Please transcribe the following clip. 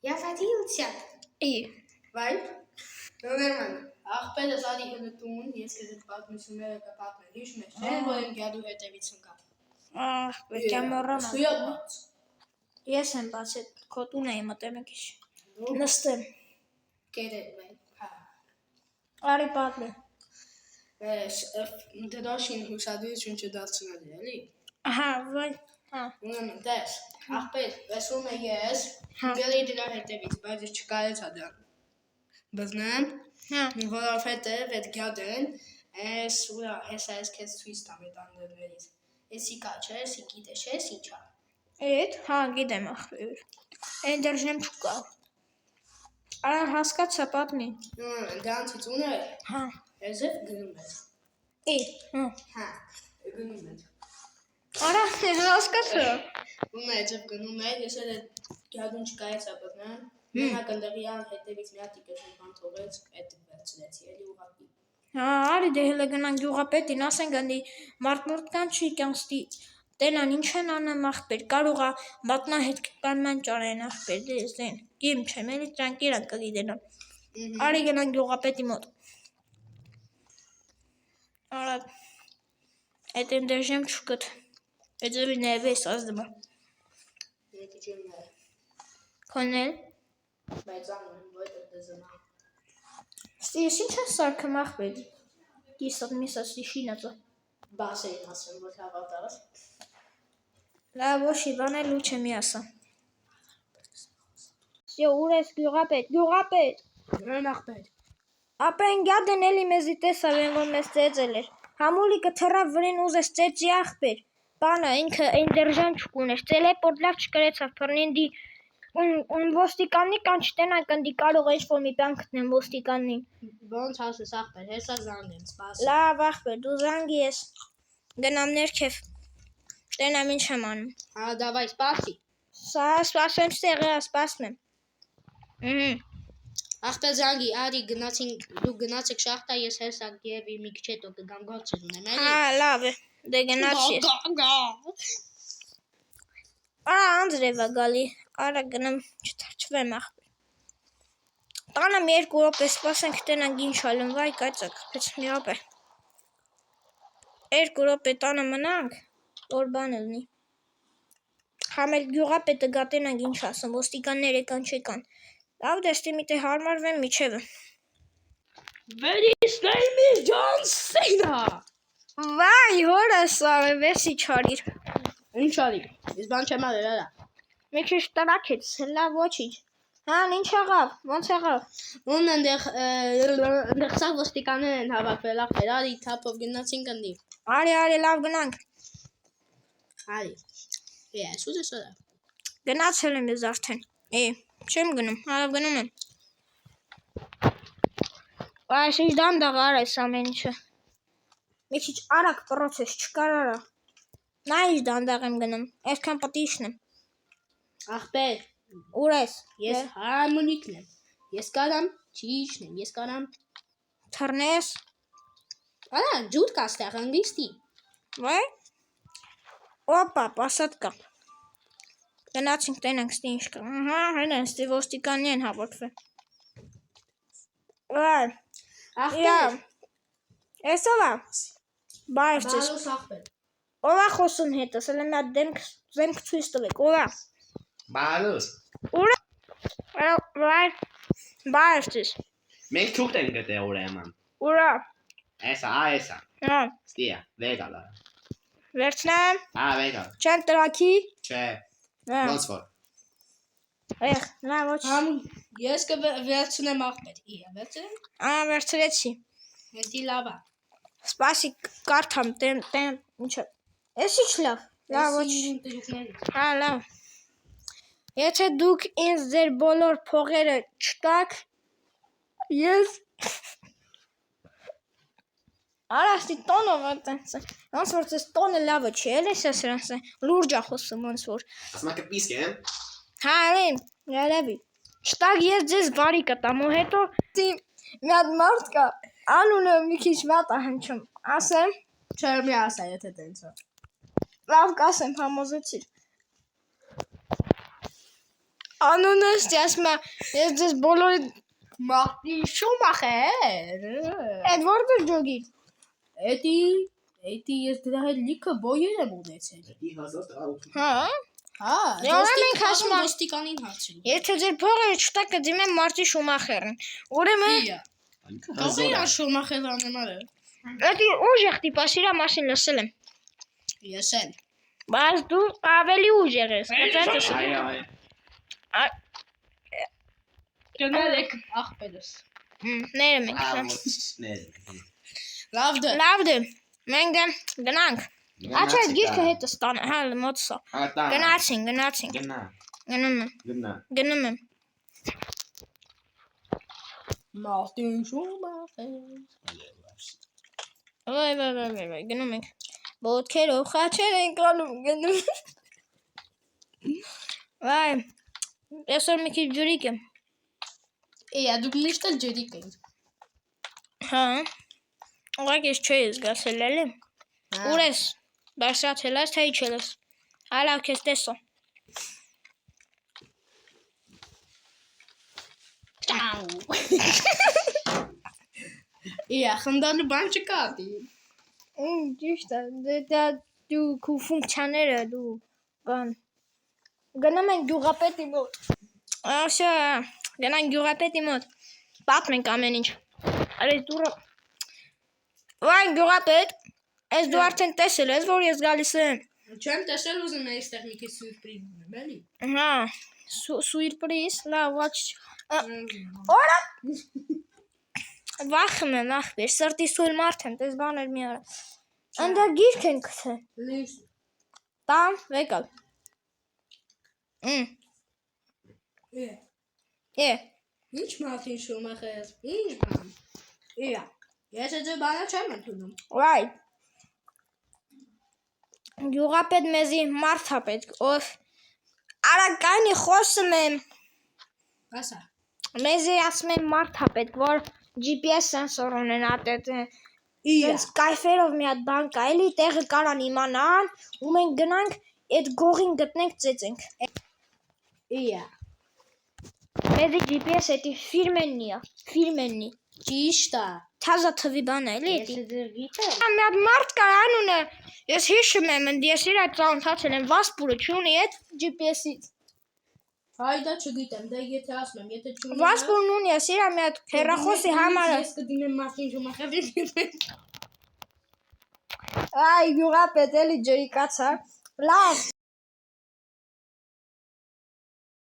Я садился. Վայ, ուրեմն, աղբերս արի հնտուն, ես կեզ այդ պատմությունները կպատմեն, հիշում ես, չէ, որ եմ գյադու հետևից ընկա։ Պետք է մոռանալ։ Սույա բաց։ Ես եմ բաց, այդ քոտուն էի մտեմ մի քիչ։ Նստեմ։ Կերել են, հա։ Արի պատմի։ Դրոշին հուսադրություն չդարձնել է, էլի։ Ահա, վայ, հա։ Ուրեմն, տես, աղբեր, լսում է ես, գելի դրա հետևից, բայց ես չկարեցա դրան։ Բզնեմ, որովհետև այդ գյադեն, հեսա ես կեզ ցույց տամ այդ անդերներից։ Էսի կա չէ, էսի գիտես, ես ինչա։ Էդ, հա, գիտեմ աղբեր։ Այն դերժնեմ չկա։ Արա հասկացա պատմի։ Դրանցից ուներ, Հա։ եզև գնում ես։ Հա։ Հա, գնում ես։ Արա, հասկացա։ Ում է եզև գնում է, ես այդ գյադուն չկայեցա բզնեմ, մենակ ընդեղի ան հետևից մի հատիկ ես բան թողեց, այդ վերցրեցի, էլի ուղղակի։ Հա, արի դե հələ գնանք գյուղապետին, ասենք անդի մարդ կան չի կյանստի տենան ինչ են անեմ աղբեր, կարող է մատնահետ կանման ճարեն աղբեր, դե զեն, գիմ չեմ, էլի տրանկիրանք կգիտենան։ Արի գնանք գյուղապետի մոտ։ Արա, այդ են դերժեմ չկտ, էջևի նևես ազդմա։ Ետի չեմ նայ, Քոնել, բայց անում եմ, որ այդ դզնա։ ստի ես ինչ ես սարքեմ աղբեր, կիսատ միսատ ստի շինածա։ Բաս էին ասեմ, որ հավատարս։ Լավ, ոչի, բանել ու չեմ ասա։ Սյո, ուր ես գյուղապետ։ Հեն աղբեր։ Ապեն գյադեն էլի մեզի տեսավ են, որ մեզ ծեծել էր։ Համուլիկը թռավ վրին ուզես ծեծի աղբեր։ Բանը ինքը այն դերժան չկուներ, ծելեպորտ լավ չկրեցավ փռնին դի ոստիկաննի կան չտենան կնդի կարող է ինչ-որ մի բան գտնեմ ոստիկաննին։ Ոնց ասես աղբեր, հեսա զանգ եմ, սպասի։ Լավ աղբեր, դու զանգի ես, գնամ ներքև, տենամ ինչ եմ անում։ Հա, դավայ, սպասի։ Սա սպասեմ ստեղի, սպասում եմ։ Աղբեր զանգի, արի դու գնացեք շախտա, ես հեսա գևի մի քիչ հետո կգամ գործեր ունեմ, էլի։ Հա, լավ է, դե գնաց ես։ Արա անձրև է գալի, արա գնամ չթրջվեմ աղբեր։ Տանեմ 2 րոպե սպասենք տենանք ինչ ալում, վայ կայծակ, պես մի րոպե։ 2 րոպե տանը մնանք, որ բան ելնի։ Համ էլ գյուղապետը գա տենանք ինչ ասում, ոստիկաններ եկան չեկան։ Լավ դեստի մի տե հարմարվեմ միջևը։ Where is name is John Cena։ Վայ, հորս արը, վեսի չարիր։ Ինչ արի, ես բան չեմ արել, արա։ Մի քիչ տրակեց, լավ ոչինչ։ Հան, ինչ եղավ, ոնց եղավ։ Ուն ընդեղ սաղ ոստիկաններ են հավաքվել, աղբեր, արի թափով գնացինք ընդի։ Արի, լավ գնանք։ Արի, ես ուզես արա։ Գնացել եմ ես արդեն։ Չեմ գնում, հարավ գնում եմ։ Այս ինչ դանդաղ արա ես ամեն ինչը։ Մի քիչ արագ պրոցես չկար արա։ Նա ինչ դանդաղ եմ գնում, այսքան պտի իշնեմ։ Աղբեր, Ուր ես։ ես հարմոնիկն եմ։ Ես կարամ չի իշնեմ, ես կարամ Թռնես։ Արա, ջուր կա ստեղ անգլիստի։ Վայ։ Օպա, պասատ կա։ Գնացինք տենանք ստի ինչ կա։ Ահա, հեն են ստի ոստիկանի են հավաքվել։ Վայ։ Աղբեր։ Ես ով է։ Բայր ձեզ։ Բարոս աղբեր։ Ով է խոսում հետս, էլ մի հատ դեմք ցույց տվեք, ով է։ Բարոս։ Ուր է։ Բայր ձեզ։ Մենք թուղթ ենք գտել ուրեմն։ Ուր է։ Էսա։ Հա։ Ստիա, վեգալա։ Վերցնեմ։ Հա, վեգալ։ Չեմ տրակի։ Չէ։ Հա։ Ոնց որ։ Նա ոչ։ Ես կվերցնեմ աղբեր, իա, վերցնեմ։ Վերցրեցի։ Հետի լավա։ Սպասի կարդամ, տեն, ինչը։ Ես ինչ լավ։ Լավ ոչ։ Հա, լավ։ Եթե դուք ինձ ձեր բոլոր փողերը չտաք, ես Արա ստի տոնով այտենց է, ոնց որ ձեզ տոնը լավը չի, էլ ես սրանց է, լուրջ է խոսում ոնց որ։ Ասում եք պիսկ են։ Հա, էլին, երևի։ Չտակ ես ձեզ բարի կտամ ու հետո մի հատ մարդ կա, անունը մի քիչ վատ է հնչում, ասեմ։ Չէ, մի ասա, եթե տենց է։ Լավ կասեմ, համոզեցիր։ Անունը ասում է, ես ձեզ բոլորի Մարտին Շումախեր։ այդ որտե ջոգի։ Էդի ես դրա հետ լիքը բոյեր եմ ունեցել։ Հա։ Հա, մենք ասում ենք ոստիկանին հարցրու։ Եթե ձեր փողը չտա կդիմեմ Մարտի Շումախերին։ Ուրեմն Իա։ Կողի Շումախեր անեմարը։ Դա ուժեղ տիպաս իր մասին լսել եմ։ Ես էլ։ Բայց դու ավելի ուժեղ ես։ Գնալեք աղբերս։ Ներեմ ենք։ Լավ դե։ Մենք գնանք։ Աչա այդ գիրքը հետը ստանա, հա, մոտսա։ Գնացին։ Գնում եմ։ Մարտին Շումախեր։ Վայ, գնում ենք։ Ոտքերով խաչեր ենք անում, գնում։ Վայ, այսօր մի քիչ ջրիկ եմ։ Իա, դուք միշտ էլ ջրիկ եք։ Հա։ Ուղղակի ես չէի զգացել էլի։ Ուր ես։ Բարձրացել ես, թե իջել ես։ Հալա քեզ տեսա։ Ճաու։ Իա, խնդալու բան չկա դի։ Ճիշտ է, դա դու քո ֆունկցիաները դու բան։ Գնում ենք գյուղապետի մոտ։ Ասա, գնանք գյուղապետի մոտ։ Պատմենք ամեն ինչ։ Արես դուրը։ Վայ գյուղապետ, ես դու արդեն տեսել ես, որ ես գալիս եմ։ Չեմ տեսել ուզում եմ այստեղ մի քիչ սուրպրիզ ունեմ, էլի։ Հա, սուրպրիզ, լավ, ոչ։ Օրա։ Վախում եմ, ախպեր, սրտի սույլ մարդ եմ, տես բաներ մի արա։ Անդա գիրք են գցել։ Լույս։ Տամ, եկալ։ Ինչ Մարտին Շումախեր, ինչ բան։ Իա, ես այդ բանը չեմ ընդունում։ Վայ։ Գյուղապետ մեզի մարդ է պետք, ով արականի խոսում եմ։ Ասա։ Մեզի ասում եմ մարդ է պետք, որ GPS սենսոր ունենա տետ։ Իա։ Ես կայֆերով մի հատ բան կա, էլի տեղը կարան իմանան, ու մենք գնանք այդ գողին գտնենք ծեծենք։ Իա։ Մեզի GPS էտի ֆիրմեննի։ Ճիշտ է։ Թազա թվի բան է, էլի էտի։ Ես դեռ գիտեմ։ Մի հատ մարդ կար անունը, ես հիշում եմ, ես իր այդ ծանոթացել եմ, Վասպուրը չունի այդ GPS-ից։ Հայդա չգիտեմ, դա եթե ասում եմ, եթե չունի։ Վասպուրն ունի, ես իր մի հատ հեռախոսի համարը։ Ես կդիմեմ Մարտին Շումախերին։ Այ գյուղապետ էլի ջրի կացա։ Լավ։